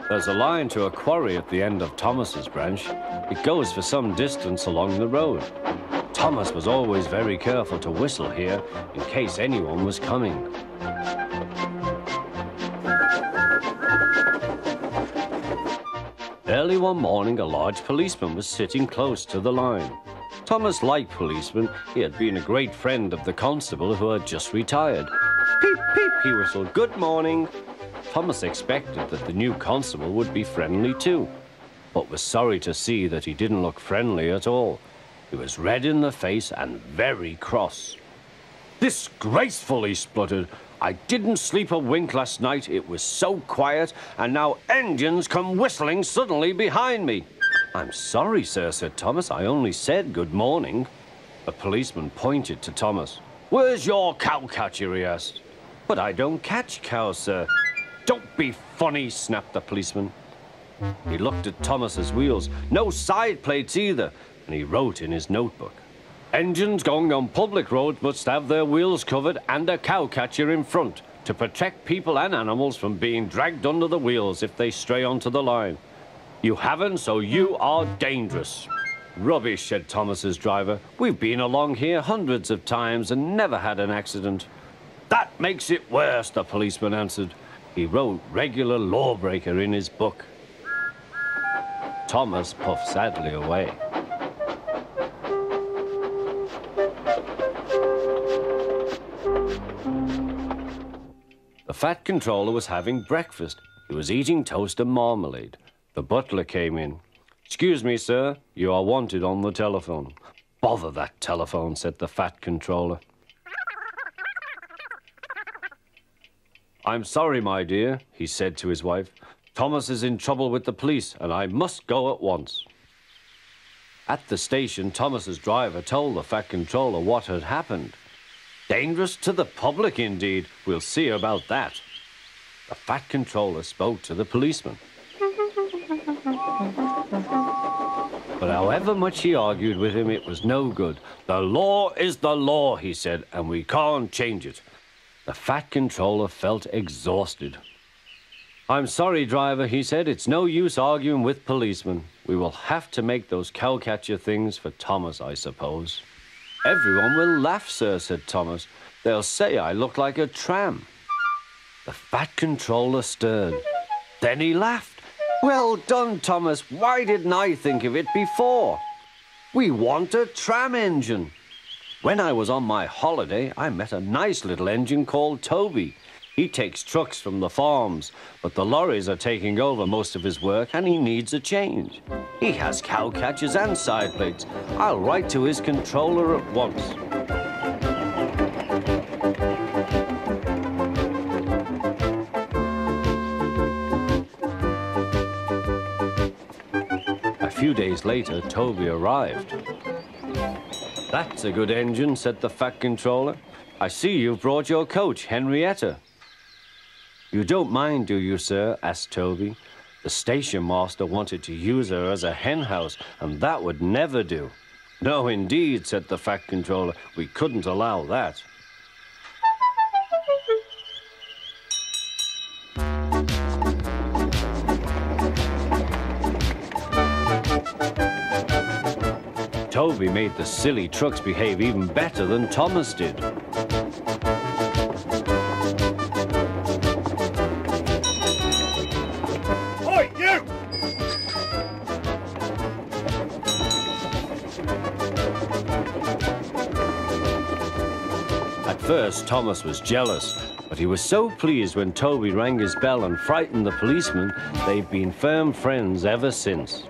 There's a line to a quarry at the end of Thomas's branch. It goes for some distance along the road. Thomas was always very careful to whistle here in case anyone was coming. Early one morning, a large policeman was sitting close to the line. Thomas liked policemen. He had been a great friend of the constable who had just retired. Peep, peep, he whistled, "Good morning." Thomas expected that the new constable would be friendly too, but was sorry to see that he didn't look friendly at all. He was red in the face and very cross. "Disgraceful," he spluttered. "I didn't sleep a wink last night. It was so quiet, and now engines come whistling suddenly behind me." "I'm sorry, sir," said Thomas. "I only said good morning." The policeman pointed to Thomas. "Where's your cowcatcher?" he asked. "But I don't catch cows, sir." "Don't be funny," snapped the policeman. He looked at Thomas's wheels. No side plates either, and he wrote in his notebook, "Engines going on public roads must have their wheels covered and a cowcatcher in front to protect people and animals from being dragged under the wheels if they stray onto the line. You haven't, so you are dangerous." "Rubbish," said Thomas's driver. "We've been along here hundreds of times and never had an accident." "That makes it worse," the policeman answered. He wrote "regular lawbreaker" in his book. Thomas puffed sadly away. The fat controller was having breakfast. He was eating toast and marmalade. The butler came in. "Excuse me, sir, you are wanted on the telephone." "Bother that telephone," said the fat controller. "I'm sorry, my dear," he said to his wife. "Thomas is in trouble with the police, and I must go at once." At the station, Thomas's driver told the fat controller what had happened. Dangerous to the public, indeed. We'll see about that. The fat controller spoke to the policeman. But however much he argued with him, it was no good. "The law is the law," he said, "and we can't change it." The fat controller felt exhausted. "I'm sorry, driver," he said. "It's no use arguing with policemen. We will have to make those cowcatcher things for Thomas, I suppose." "Everyone will laugh, sir," said Thomas. "They'll say I look like a tram." The fat controller stirred. Then he laughed. "Well done, Thomas. Why didn't I think of it before? We want a tram engine. When I was on my holiday, I met a nice little engine called Toby. He takes trucks from the farms, but the lorries are taking over most of his work and he needs a change. He has cowcatchers and side plates. I'll write to his controller at once." A few days later, Toby arrived. "That's a good engine," said the fat controller. "I see you've brought your coach, Henrietta." "You don't mind, do you, sir?" asked Toby. "The station master wanted to use her as a hen house, and that would never do." "No, indeed," said the fat controller. "We couldn't allow that." Toby made the silly trucks behave even better than Thomas did. Oi, you! At first, Thomas was jealous, but he was so pleased when Toby rang his bell and frightened the policeman. They've been firm friends ever since.